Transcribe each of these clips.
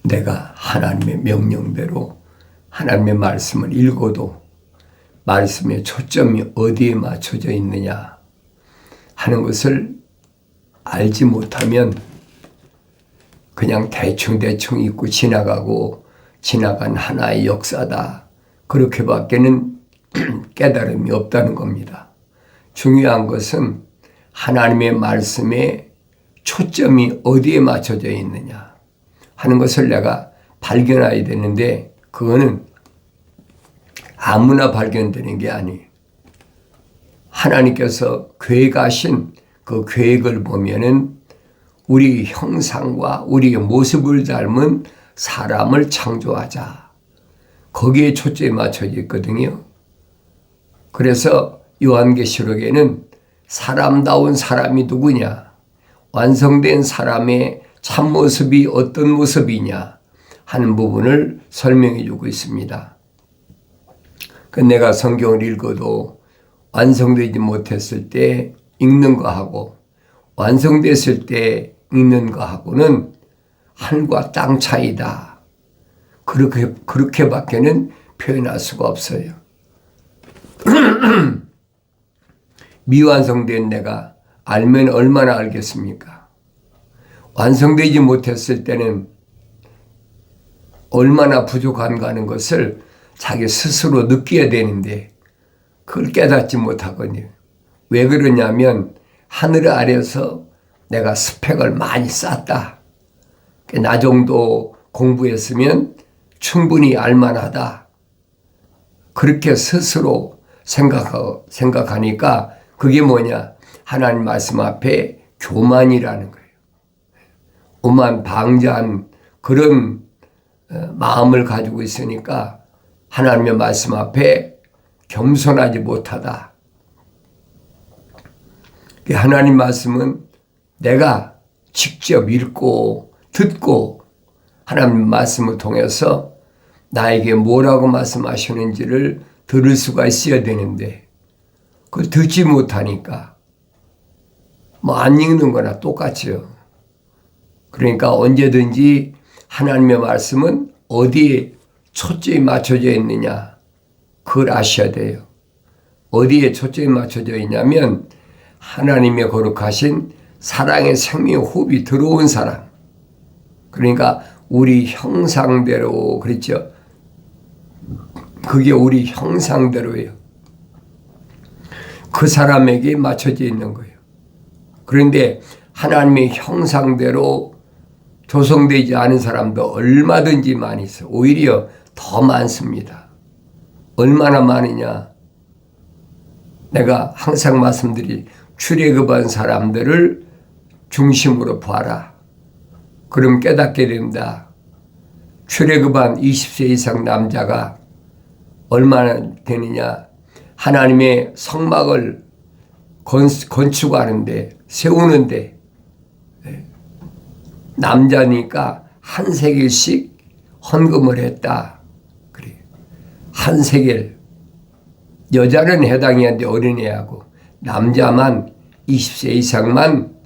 내가 하나님의 명령대로 하나님의 말씀을 읽어도 말씀의 초점이 어디에 맞춰져 있느냐 하는 것을 알지 못하면 그냥 대충 읽고 지나간 하나의 역사다. 그렇게밖에는 깨달음이 없다는 겁니다. 중요한 것은 하나님의 말씀에 초점이 어디에 맞춰져 있느냐 하는 것을 내가 발견해야 되는데 그거는 아무나 발견되는 게 아니에요. 하나님께서 계획하신 그 계획을 보면은 우리 형상과 우리의 모습을 닮은 사람을 창조하자. 거기에 초점이 맞춰져 있거든요. 그래서 요한계시록에는 사람다운 사람이 누구냐? 완성된 사람의 참모습이 어떤 모습이냐 하는 부분을 설명해 주고 있습니다. 내가 성경을 읽어도 완성되지 못했을 때 읽는 거하고 완성됐을 때 읽는 거하고는 하늘과 땅 차이다. 그렇게밖에는 표현할 수가 없어요. 미완성된 내가 알면 얼마나 알겠습니까? 완성되지 못했을 때는 얼마나 부족한가 하는 것을 자기 스스로 느껴야 되는데 그걸 깨닫지 못하거든요. 왜 그러냐면 하늘 아래서 내가 스펙을 많이 쌓았다. 나 정도 공부했으면 충분히 알만하다. 그렇게 스스로 생각하니까 그게 뭐냐? 하나님 말씀 앞에 교만이라는 거예요. 오만 방자한 그런 마음을 가지고 있으니까 하나님의 말씀 앞에 겸손하지 못하다. 하나님 말씀은 내가 직접 읽고 듣고 하나님 말씀을 통해서 나에게 뭐라고 말씀하시는지를 들을 수가 있어야 되는데 그걸 듣지 못하니까 안 읽는 거나 똑같죠. 그러니까 언제든지 하나님의 말씀은 어디에 초점이 맞춰져 있느냐 그걸 아셔야 돼요. 어디에 초점이 맞춰져 있냐면 하나님의 거룩하신 사랑의 생명 호흡이 들어온 사람. 그러니까 우리 형상대로 그렇죠. 그게 우리 형상대로예요. 그 사람에게 맞춰져 있는 거예요. 그런데 하나님의 형상대로 조성되지 않은 사람도 얼마든지 많이 있어요. 오히려 더 많습니다. 얼마나 많으냐. 내가 항상 말씀드리 출애굽한 사람들을 중심으로 봐라. 그럼 깨닫게 된다. 출애굽한 20세 이상 남자가 얼마나 되느냐. 하나님의 성막을 건축하는데 세우는데 남자니까 한 세겔씩 헌금을 했다. 그래. 한 세겔. 여자는 해당이 안 돼 어린애하고 남자만 20세 이상만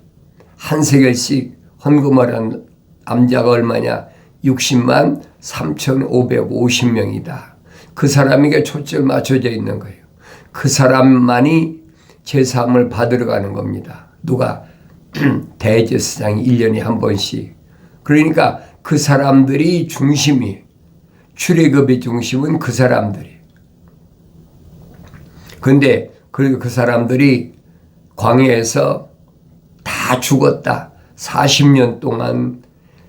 한 세겔씩 헌금을 한 남자가 얼마냐? 60만 3,550명이다. 그 사람에게 초점을 맞춰져 있는 거예요. 그 사람만이 제사함을 받으러 가는 겁니다. 누가? 대제사장이 1년에 한 번씩. 그러니까 그 사람들이 중심이에요. 출애굽의 중심은 그 사람들이에요. 그런데 그 사람들이 광야에서 다 죽었다. 40년 동안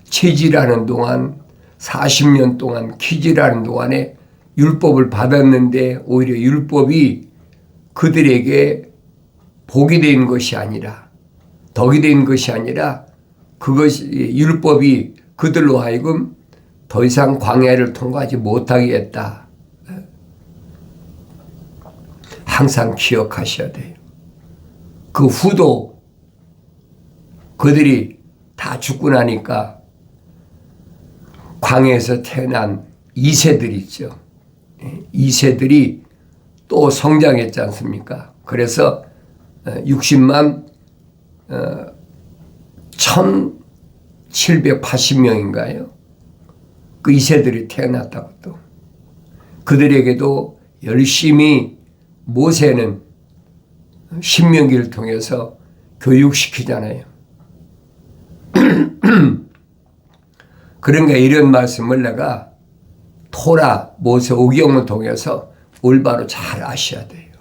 체질하는 동안 40년 동안 키질하는 동안에 율법을 받았는데 오히려 율법이 그들에게 복이 된 것이 아니라 덕이 된 것이 아니라 그것이 율법이 그들로 하여금 더 이상 광야를 통과하지 못하게 했다. 항상 기억하셔야 돼요. 그 후도 그들이 다 죽고 나니까 광야에서 태어난 2세들 있죠. 2세들이 또 성장했지 않습니까? 그래서 60만 1780명인가요? 그 이세들이 태어났다고 또. 그들에게도 열심히 모세는 신명기를 통해서 교육시키잖아요. 그러니까 이런 말씀을 내가 토라 모세 오경을 통해서 올바로 잘 아셔야 돼요.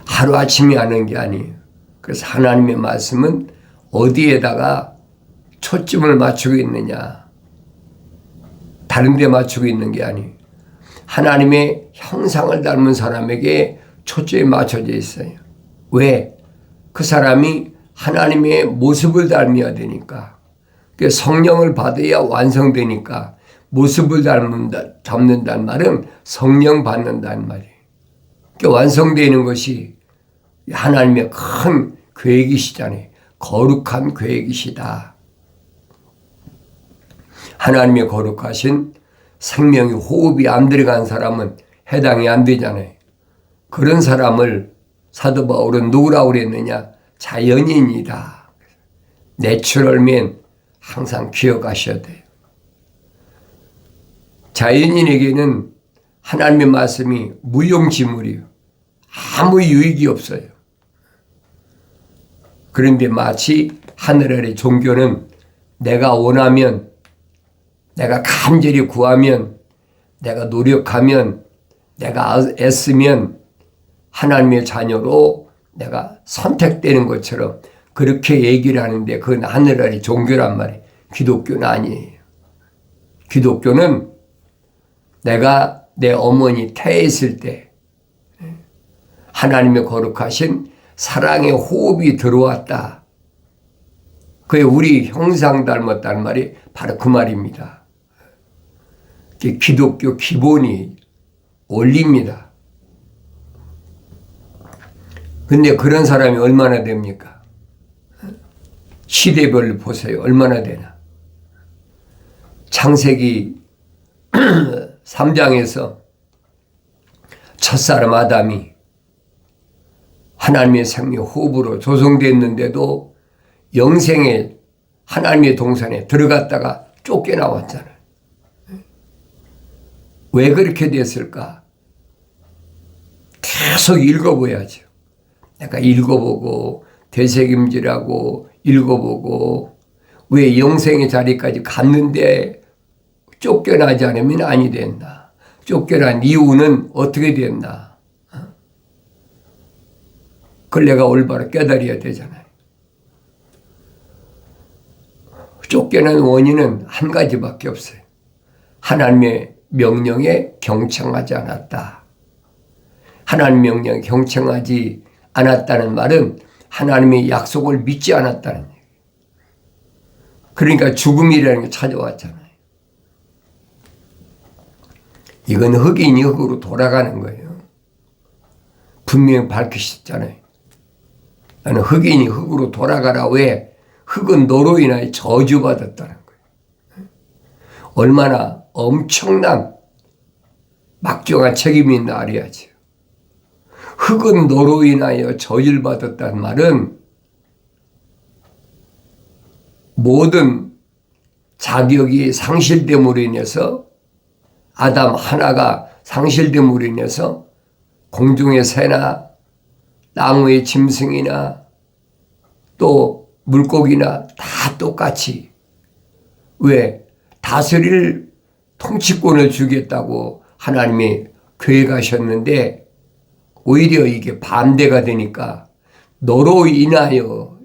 하루아침에 하는 게 아니에요. 그래서 하나님의 말씀은 어디에다가 초점을 맞추고 있느냐, 다른 데 맞추고 있는 게 아니에요. 하나님의 형상을 닮은 사람에게 초점이 맞춰져 있어요. 왜? 그 사람이 하나님의 모습을 닮아야 되니까. 성령을 받아야 완성되니까. 모습을 닮는다는 말은 성령 받는다는 말이에요. 완성되는 것이 하나님의 큰 계획이시잖아요. 거룩한 계획이시다. 하나님의 거룩하신 생명이 호흡이 안 들어간 사람은 해당이 안 되잖아요. 그런 사람을 사도 바울은 누구라고 그랬느냐? 자연인이다. 내추럴맨 항상 기억하셔야 돼요. 자연인에게는 하나님의 말씀이 무용지물이에요. 아무 유익이 없어요. 그런데 마치 하늘 아래 종교는 내가 원하면, 내가 간절히 구하면, 내가 노력하면, 내가 애쓰면 하나님의 자녀로 내가 선택되는 것처럼 그렇게 얘기를 하는데 그건 하늘 아래 종교란 말이에요. 기독교는 아니에요. 기독교는 내가 내 어머니 태에 있을 때 하나님의 거룩하신 사랑의 호흡이 들어왔다. 그게 우리 형상 닮았다는 말이 바로 그 말입니다. 기독교 기본이 원리입니다. 근데 그런 사람이 얼마나 됩니까? 시대별로 보세요. 얼마나 되나. 창세기 3장에서 첫사람 아담이 하나님의 생명 호흡으로 조성됐는데도 영생에 하나님의 동산에 들어갔다가 쫓겨나왔잖아요. 왜 그렇게 됐을까? 계속 읽어봐야죠. 내가 읽어보고 되새김질하고 읽어보고 왜 영생의 자리까지 갔는데 쫓겨나지 않으면 아니 된다. 쫓겨난 이유는 어떻게 됐나? 그걸 내가 올바로 깨달아야 되잖아요. 쫓겨난 원인은 한 가지밖에 없어요. 하나님의 명령에 경청하지 않았다. 하나님 명령에 경청하지 않았다는 말은 하나님의 약속을 믿지 않았다는 얘기예요. 그러니까 죽음이라는 게 찾아왔잖아요. 이건 흑인이 흑으로 돌아가는 거예요. 분명히 밝히셨잖아요. 나는 흑인이 흑으로 돌아가라. 왜? 흑은 너로 인하여 저주받았다는 거예요. 얼마나 엄청난 막중한 책임이 있나 알아야죠. 흑은 너로 인하여 저주를 받았다는 말은 모든 자격이 상실됨으로 인해서 아담 하나가 상실됨으로 인해서 공중의 새나 땅 위의 짐승이나 또 물고기나 다 똑같이 왜 다스릴 통치권을 주겠다고 하나님이 계획하셨는데 오히려 이게 반대가 되니까 너로 인하여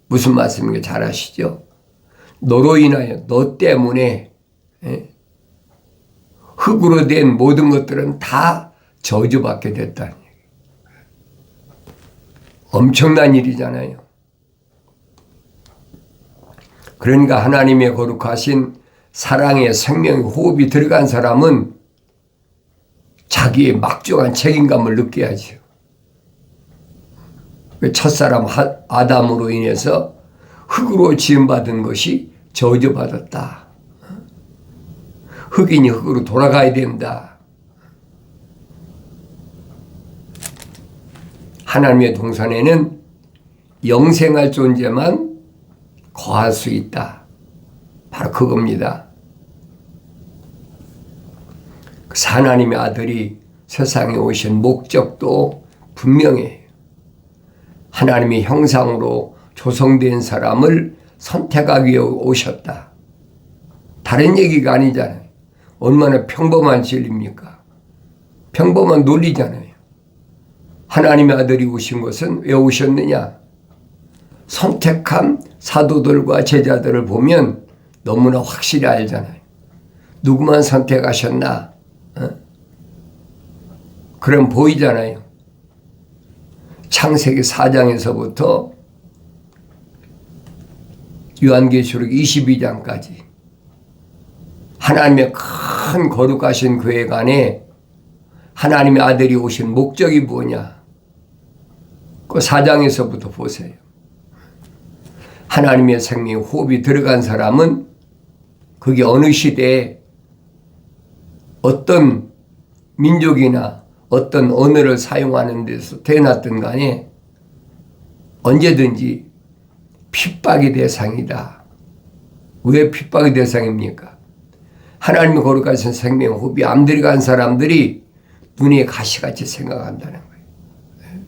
무슨 말씀인가 잘 아시죠? 너로 인하여 너 때문에 흙으로 된 모든 것들은 다 저주받게 됐다는 얘기예요. 엄청난 일이잖아요. 그러니까 하나님의 거룩하신 사랑의 생명의 호흡이 들어간 사람은 자기의 막중한 책임감을 느껴야죠. 첫사람 아담으로 인해서 흙으로 지음받은 것이 저주받았다. 흑인이 흙으로 돌아가야 된다. 하나님의 동산에는 영생할 존재만 거할 수 있다. 바로 그겁니다. 하나님의 아들이 세상에 오신 목적도 분명해요. 하나님의 형상으로 조성된 사람을 선택하기 위해 오셨다. 다른 얘기가 아니잖아요. 얼마나 평범한 진리입니까? 평범한 논리잖아요. 하나님의 아들이 오신 것은 왜 오셨느냐? 선택한 사도들과 제자들을 보면 너무나 확실히 알잖아요. 누구만 선택하셨나? 그럼 보이잖아요. 창세기 4장에서부터 요한계시록 22장까지 하나님의 큰 거룩하신 계획 안에 하나님의 아들이 오신 목적이 뭐냐? 그 4장에서부터 보세요. 하나님의 생명 호흡이 들어간 사람은 그게 어느 시대에 어떤 민족이나 어떤 언어를 사용하는 데서 태어났든 간에 언제든지 핍박의 대상이다. 왜 핍박의 대상입니까? 하나님의 거룩하신 생명 호흡이 안 들어간 사람들이 눈에 가시같이 생각한다는 거예요.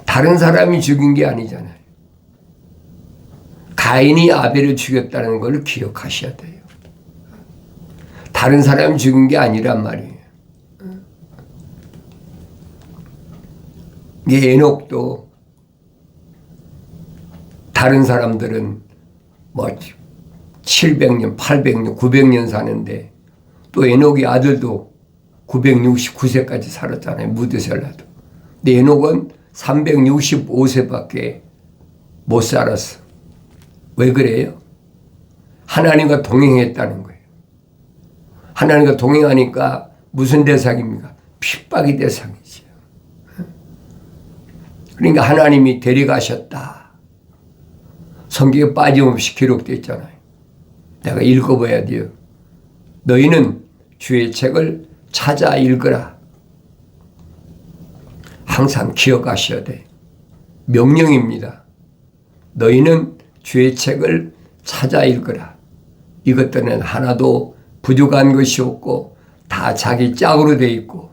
다른 사람이 죽인 게 아니잖아요. 가인이 아벨을 죽였다는 걸 기억하셔야 돼요. 다른 사람이 죽인 게 아니란 말이에요. 이 에녹도 다른 사람들은 뭐 700년, 800년, 900년 사는데 또 에녹의 아들도 969세까지 살았잖아요. 무드셀라도. 근데 에녹은 365세밖에 못 살았어. 왜 그래요? 하나님과 동행했다는 거예요. 하나님과 동행하니까 무슨 대상입니까? 핍박의 대상이죠. 그러니까 하나님이 데려가셨다. 성경에 빠짐없이 기록되어 있잖아요. 내가 읽어봐야 돼요. 너희는 주의 책을 찾아 읽으라. 항상 기억하셔야 돼. 명령입니다. 너희는 주의 책을 찾아 읽으라. 이것들은 하나도 부족한 것이 없고 다 자기 짝으로 되어 있고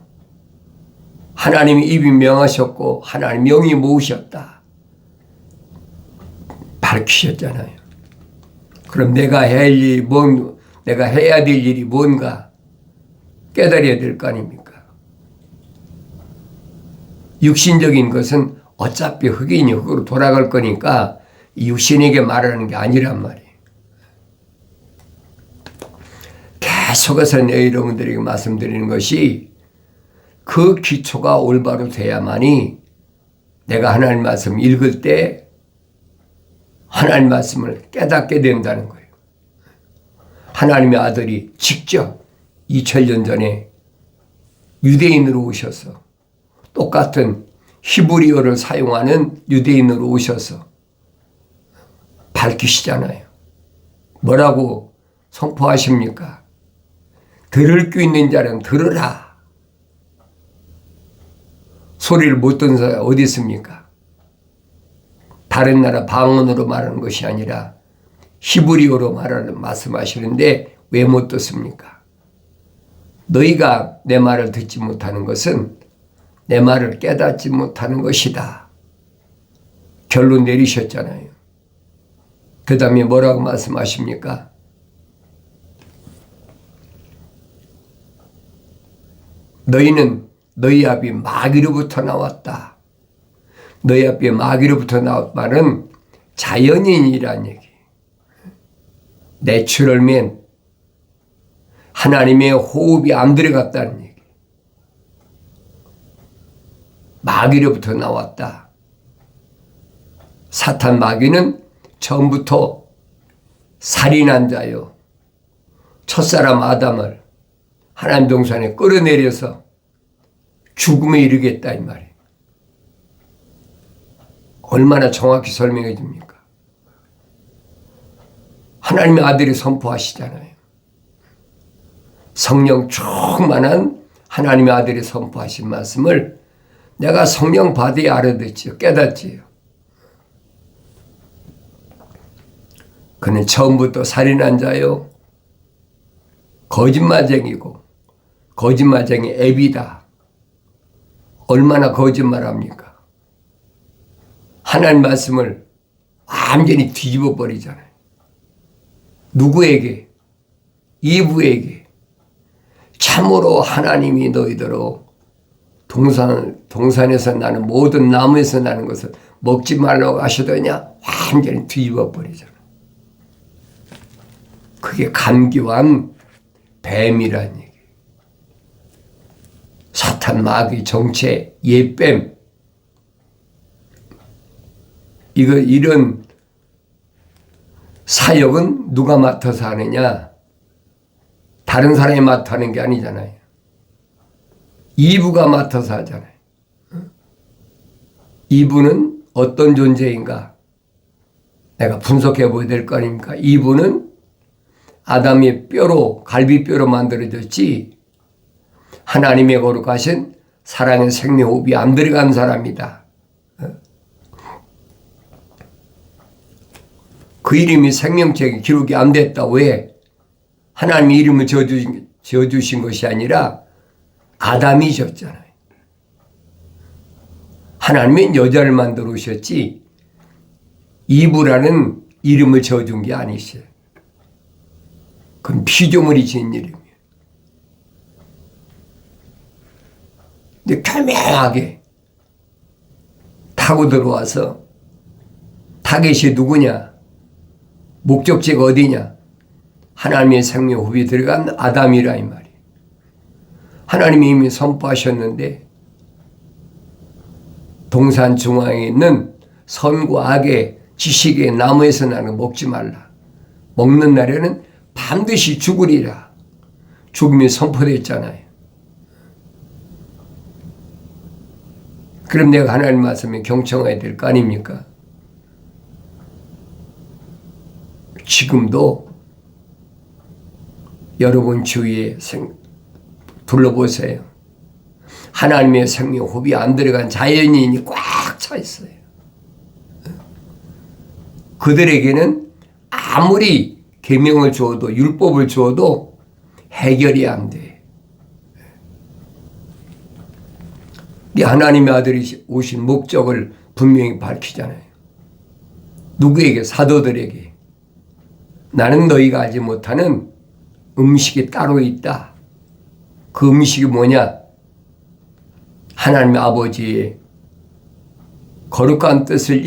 하나님이 입이 명하셨고 하나님 영이 모으셨다. 밝히셨잖아요. 그럼 내가 해야 될 일이 뭔가 깨달아야 될 거 아닙니까? 육신적인 것은 어차피 흑인이 흑으로 돌아갈 거니까 육신에게 말하는 게 아니란 말이에요. 계속해서 내 여러분들에게 말씀드리는 것이 그 기초가 올바로 돼야만이 내가 하나님 말씀 읽을 때 하나님 말씀을 깨닫게 된다는 거예요. 하나님의 아들이 직접 2000년 전에 유대인으로 오셔서 똑같은 히브리어를 사용하는 유대인으로 오셔서 밝히시잖아요. 뭐라고 선포하십니까? 들을 귀 있는 자는 들으라. 소리를 못 듣는 사람이 어디 있습니까? 다른 나라 방언으로 말하는 것이 아니라 히브리어로 말씀하시는데 왜 못 듣습니까? 너희가 내 말을 듣지 못하는 것은 내 말을 깨닫지 못하는 것이다. 결론 내리셨잖아요. 그 다음에 뭐라고 말씀하십니까? 너희는 너희 아비 마귀로부터 나왔다. 너희 아비 마귀로부터 나온 말은 자연인이란 얘기. 내추럴맨, 하나님의 호흡이 안 들어갔다는 얘기. 마귀로부터 나왔다. 사탄 마귀는 처음부터 살인한 자요. 첫사람 아담을 하나님 동산에 끌어내려서 죽음에 이르겠다 이 말이에요. 얼마나 정확히 설명해 줍니까? 하나님의 아들이 선포하시잖아요. 성령 충만한 하나님의 아들이 선포하신 말씀을 내가 성령 받아야 알아듣지요. 깨닫지요. 그는 처음부터 살인한 자요. 거짓말쟁이고 거짓말쟁이 애비다. 얼마나 거짓말합니까? 하나님 말씀을 완전히 뒤집어 버리잖아요. 누구에게? 이브에게. 참으로 하나님이 너희더러 동산에서 나는 모든 나무에서 나는 것을 먹지 말라고 하시더냐? 완전히 뒤집어 버리잖아요. 그게 간교한 뱀이란 얘기. 사탄 마귀 정체 예뱀. 이런 사역은 누가 맡아서 하느냐? 다른 사람이 맡아 하는 게 아니잖아요. 이브가 맡아서 하잖아요. 이브는 어떤 존재인가? 내가 분석해 보야 될 거 아닙니까? 이브는 아담의 뼈로, 갈비뼈로 만들어졌지 하나님의 거룩하신 사랑의 생명호흡이 안 들어간 사람이다. 그 이름이 생명책에 기록이 안 됐다. 왜? 하나님의 이름을 지어주신 것이 아니라 아담이 졌잖아요. 하나님은 여자를 만들어 오셨지 이브라는 이름을 지어준 게 아니시에요. 그건 피조물이 지은 이름이에요. 근데 교묘하게 타고 들어와서 타겟이 누구냐? 목적지가 어디냐? 하나님의 생명호흡이 들어간 아담이라 이 말이에요. 하나님이 이미 선포하셨는데 동산 중앙에 있는 선과 악의 지식의 나무에서 나는 거 먹지 말라. 먹는 날에는 반드시 죽으리라. 죽음이 선포됐잖아요. 그럼 내가 하나님 말씀에 경청해야 될 거 아닙니까? 지금도 여러분 주위에 둘러보세요. 하나님의 생명 호흡이 안 들어간 자연인이 꽉 차 있어요. 그들에게는 아무리 계명을 주어도 율법을 주어도 해결이 안 돼. 하나님의 아들이 오신 목적을 분명히 밝히잖아요. 누구에게? 사도들에게. 나는 너희가 알지 못하는 음식이 따로 있다. 그 음식이 뭐냐? 하나님의 아버지의 거룩한 뜻을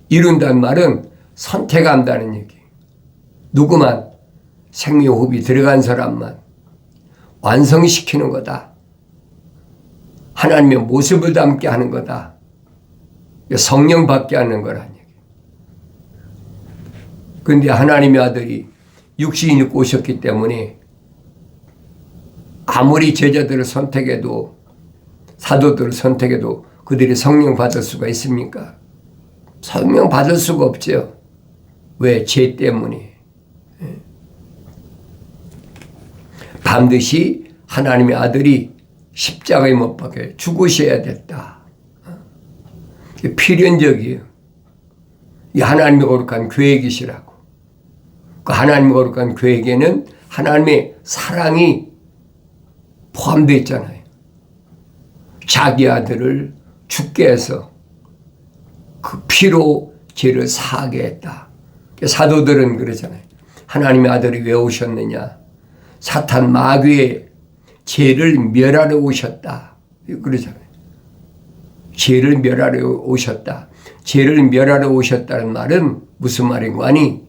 이룬다는 말은 선택한다는 얘기. 누구만? 생명호흡이 들어간 사람만 완성시키는 거다. 하나님의 모습을 담게 하는 거다. 성령 받게 하는 거라는 얘기. 그런데 하나님의 아들이 육신이 입고 오셨기 때문에 아무리 제자들을 선택해도 사도들을 선택해도 그들이 성령 받을 수가 있습니까? 성령 받을 수가 없죠. 왜? 죄 때문에. 반드시 하나님의 아들이 십자가에 못 박혀 죽으셔야 됐다. 필연적이에요. 이 하나님의 거룩한 계획이시라고. 그 하나님의 거룩한 계획에는 하나님의 사랑이 포함되어 있잖아요. 자기 아들을 죽게 해서 그 피로 죄를 사하게 했다. 사도들은 그러잖아요. 하나님의 아들이 왜 오셨느냐? 사탄 마귀의 죄를 멸하러 오셨다. 그러잖아요. 죄를 멸하러 오셨다. 죄를 멸하러 오셨다는 말은 무슨 말인가 하니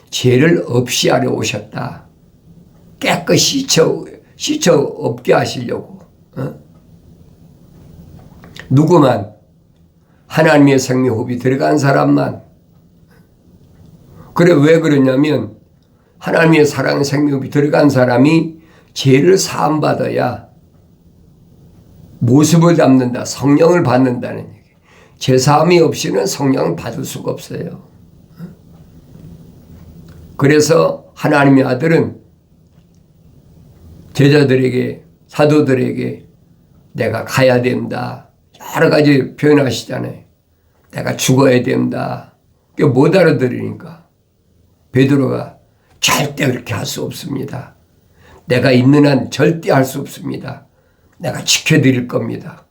죄를 없이 하러 오셨다. 깨끗이 씻어 없게 하시려고. 누구만? 하나님의 생명호흡이 들어간 사람만. 그래 왜 그러냐면 하나님의 사랑의 생명호흡이 들어간 사람이 죄를 사함받아야 모습을 담는다. 성령을 받는다는 얘기. 죄사함이 없이는 성령을 받을 수가 없어요. 그래서 하나님의 아들은 제자들에게 사도들에게 내가 가야 된다. 여러 가지 표현하시잖아요. 내가 죽어야 된다. 못 알아들으니까 베드로가 절대 그렇게 할 수 없습니다. 내가 있는 한 절대 할 수 없습니다. 내가 지켜드릴 겁니다.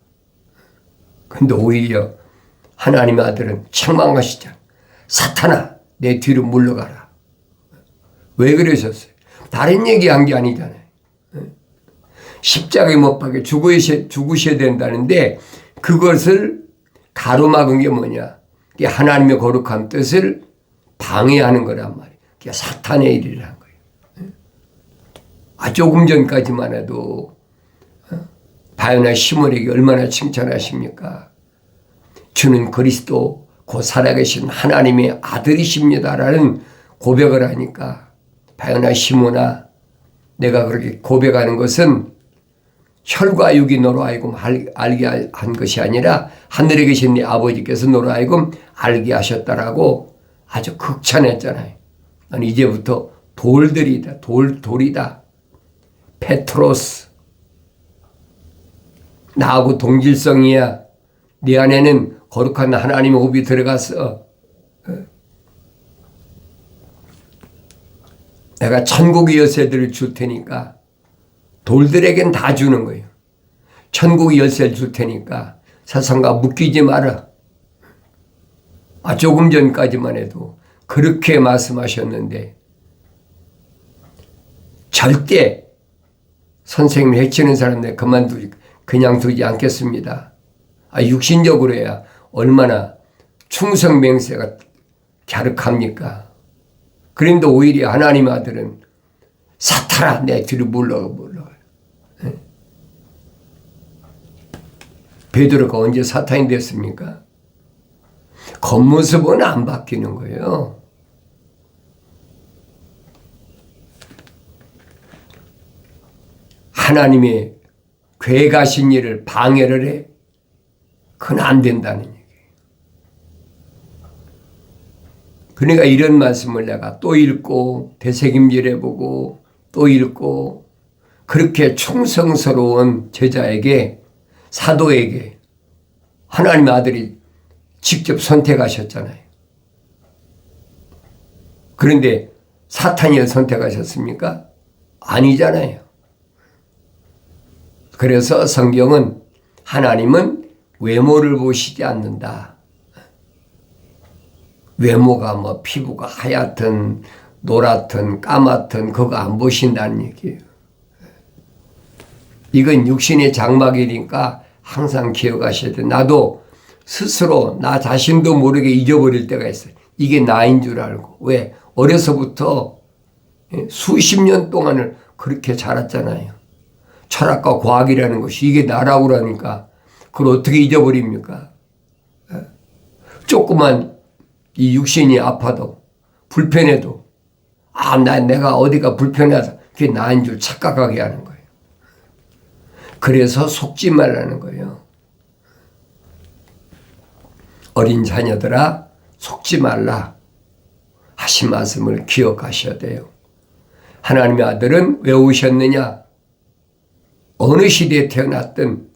근데 오히려 하나님의 아들은 책망하시잖아요. 사탄아, 내 뒤로 물러가라. 왜 그러셨어요? 다른 얘기한 게 아니잖아요. 십자가에 못 박혀 죽으셔야 된다는데 그것을 가로막은 게 뭐냐? 그게 하나님의 거룩한 뜻을 방해하는 거란 말이에요. 그게 사탄의 일이라는 거예요. 조금 전까지만 해도 바요나 시몬에게 얼마나 칭찬하십니까? 주는 그리스도 곧 살아계신 하나님의 아들이십니다라는 고백을 하니까 바요나 시몬아, 내가 그렇게 고백하는 것은 혈과 육이 너로 하여금 알게 한 것이 아니라 하늘에 계신 네 아버지께서 너로 하여금 알게 하셨다라고 아주 극찬했잖아요. 난 이제부터 돌들이다. 돌이다. 페트로스. 나하고 동질성이야. 네 안에는 거룩한 하나님의 호흡이 들어갔어. 내가 천국의 열쇠들을 줄 테니까 돌들에겐 다 주는 거예요. 천국의 열쇠를 줄 테니까 세상과 묶이지 마라. 조금 전까지만 해도 그렇게 말씀하셨는데 절대 선생님을 해치는 사람들 그냥 두지 않겠습니다. 육신적으로야 얼마나 충성맹세가 갸륵합니까? 그런데 오히려 하나님의 아들은 사탄아, 내 뒤로 물러가. 베드로가 언제 사탄이 됐습니까? 겉모습은 안 바뀌는 거예요. 하나님의 괴가신 일을 방해를 해? 그건 안 된다는 얘기예요. 그러니까 이런 말씀을 내가 또 읽고 되새김질해보고 또 읽고 그렇게 충성스러운 제자에게 사도에게 하나님의 아들이 직접 선택하셨잖아요. 그런데 사탄이 선택하셨습니까? 아니잖아요. 그래서 성경은 하나님은 외모를 보시지 않는다. 외모가 뭐 피부가 하얗든 노랗든 까맣든 그거 안 보신다는 얘기예요. 이건 육신의 장막이니까 항상 기억하셔야 돼요. 나도 스스로 나 자신도 모르게 잊어버릴 때가 있어요. 이게 나인 줄 알고. 왜? 어려서부터 수십 년 동안을 그렇게 자랐잖아요. 철학과 과학이라는 것이 이게 나라고 그러니까 그걸 어떻게 잊어버립니까? 조그만 이 육신이 아파도 불편해도 내가 어디가 불편하다. 그게 나인 줄 착각하게 하는 거예요. 그래서 속지 말라는 거예요. 어린 자녀들아 속지 말라 하신 말씀을 기억하셔야 돼요. 하나님의 아들은 왜 오셨느냐? 어느 시대에 태어났든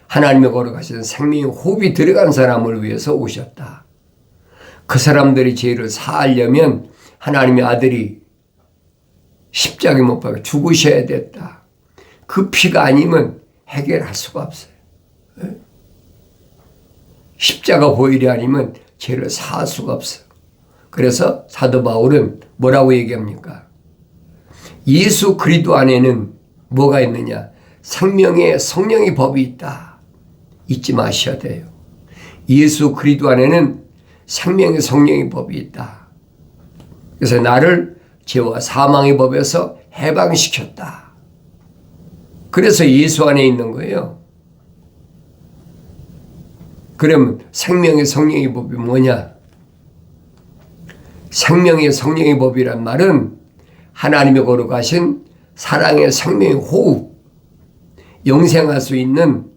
하나님의 거룩하신 생명의 호흡이 들어간 사람을 위해서 오셨다. 그 사람들의 죄를 사하려면 하나님의 아들이 십자가에 못 박혀 죽으셔야 됐다. 그 피가 아니면 해결할 수가 없어요. 십자가 보혈이 아니면 죄를 사할 수가 없어요. 그래서 사도 바울은 뭐라고 얘기합니까? 예수 그리스도 안에는 뭐가 있느냐? 생명의 성령의 법이 있다. 잊지 마셔야 돼요. 예수 그리스도 안에는 생명의 성령의 법이 있다. 그래서 나를 죄와 사망의 법에서 해방시켰다. 그래서 예수 안에 있는 거예요. 그러면 생명의 성령의 법이 뭐냐? 생명의 성령의 법이란 말은 하나님의 거룩하신 사랑의 생명의 호흡, 영생할 수 있는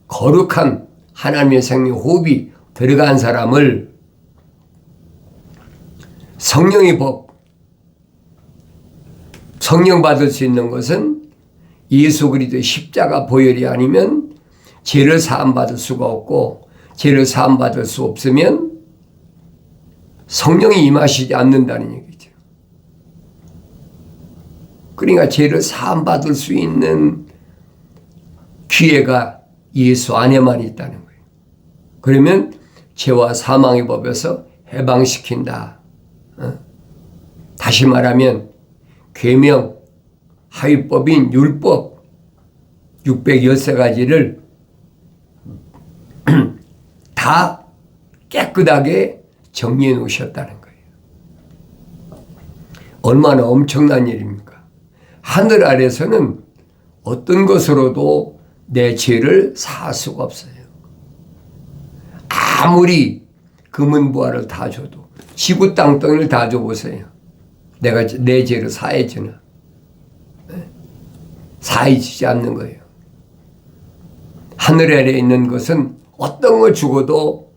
거룩한 하나님의 생명의 호흡이 들어간 사람을 성령의 법, 성령 받을 수 있는 것은 예수 그리스도의 십자가 보혈이 아니면 죄를 사함 받을 수가 없고, 죄를 사함 받을 수 없으면 성령이 임하시지 않는다는 얘기죠. 그러니까 죄를 사함받을 수 있는 기회가 예수 안에만 있다는 거예요. 그러면 죄와 사망의 법에서 해방시킨다. 다시 말하면 계명, 하위법인 율법 613가지를 다 깨끗하게 정리해 놓으셨다는 거예요. 얼마나 엄청난 일입니까? 하늘 아래서는 어떤 것으로도 내 죄를 사할 수가 없어요. 아무리 금은부화를 다 줘도, 지구 땅덩이를 다 줘보세요. 내가 내 죄를 사해지나? 사해지지 않는 거예요. 하늘 아래에 있는 것은 어떤 걸 죽어도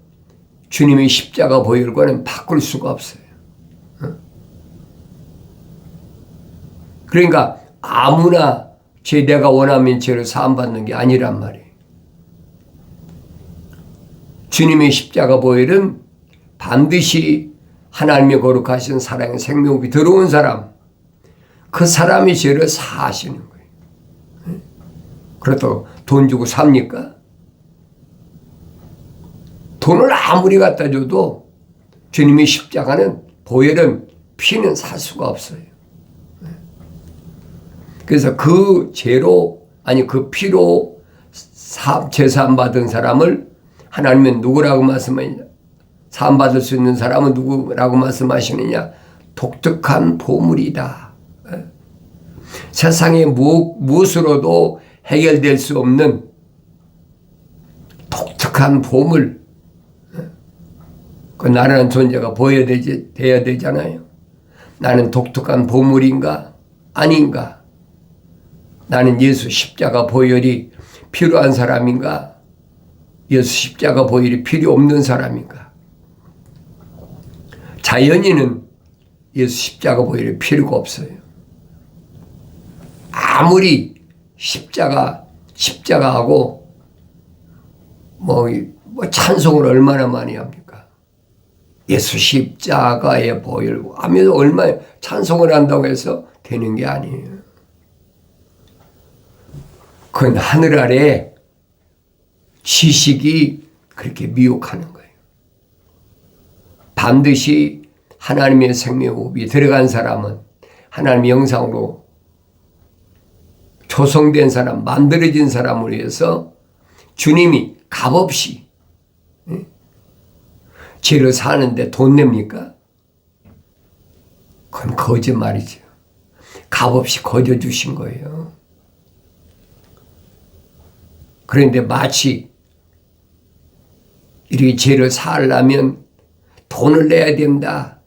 주님의 십자가 보혈과는 바꿀 수가 없어요. 그러니까 아무나 내가 원하면 죄를 사함받는 게 아니란 말이에요. 주님의 십자가 보혈은 반드시 하나님의 거룩하신 사랑의 생명이 들어온 사람, 그 사람이 죄를 사하시는 거예요. 그렇다고 돈 주고 삽니까? 돈을 아무리 갖다 줘도 주님의 십자가는, 보혈은, 피는 살 수가 없어요. 그래서 그 죄로, 아니 그 피로 제사함 받은 사람을 하나님은 누구라고 말씀하느냐? 사함 받을 수 있는 사람은 누구라고 말씀하시느냐? 독특한 보물이다. 세상에 무엇으로도 해결될 수 없는 독특한 보물. 그 나라는 존재가 돼야 되잖아요. 나는 독특한 보물인가? 아닌가? 나는 예수 십자가 보혈이 필요한 사람인가? 예수 십자가 보혈이 필요 없는 사람인가? 자연인은 예수 십자가 보혈이 필요가 없어요. 아무리 십자가하고 뭐 찬송을 얼마나 많이 합니까? 예수 십자가의 보혈 하면서 얼마나 찬송을 한다고 해서 되는 게 아니에요. 그건 하늘 아래 지식이 그렇게 미혹하는 거예요. 반드시 하나님의 생명호흡이 들어간 사람은, 하나님의 영상으로 조성된 사람, 만들어진 사람을 위해서 주님이 값없이 죄를 사는데 돈 냅니까? 그건 거짓말이죠. 값없이 거저주신 거예요. 그런데 마치 이렇게 죄를 사하려면 돈을 내야 된다.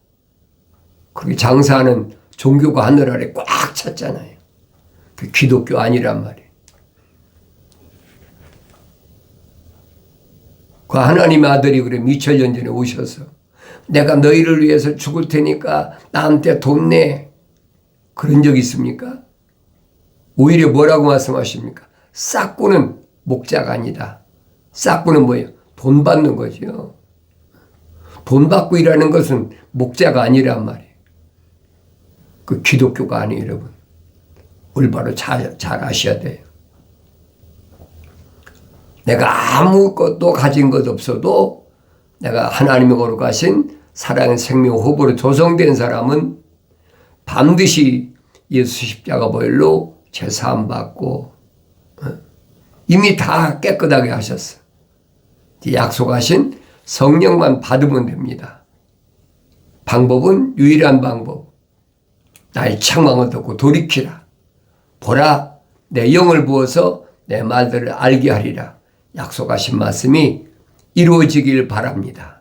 그렇게 장사하는 종교가 하늘 아래 꽉 찼잖아요. 그 기독교 아니란 말이에요. 그 하나님의 아들이 그래 2000년 전에 오셔서 내가 너희를 위해서 죽을 테니까 나한테 돈 내. 그런 적 있습니까? 오히려 뭐라고 말씀하십니까? 싹구는 목자가 아니다. 싹구는 뭐예요? 돈 받는 거죠. 돈 받고 일하는 것은 목자가 아니란 말이에요. 그 기독교가 아니에요, 여러분. 올바로 잘 아셔야 돼요. 내가 아무것도 가진 것 없어도 내가 하나님의 거룩하신 사랑의 생명 호흡으로 조성된 사람은 반드시 예수 십자가 보혈로 제사함 받고 이미 다 깨끗하게 하셨어. 약속하신 성령만 받으면 됩니다. 방법은 유일한 방법. 나의 책망을 듣고 돌이키라. 보라, 내 영을 부어서 내 말들을 알게 하리라. 약속하신 말씀이 이루어지길 바랍니다.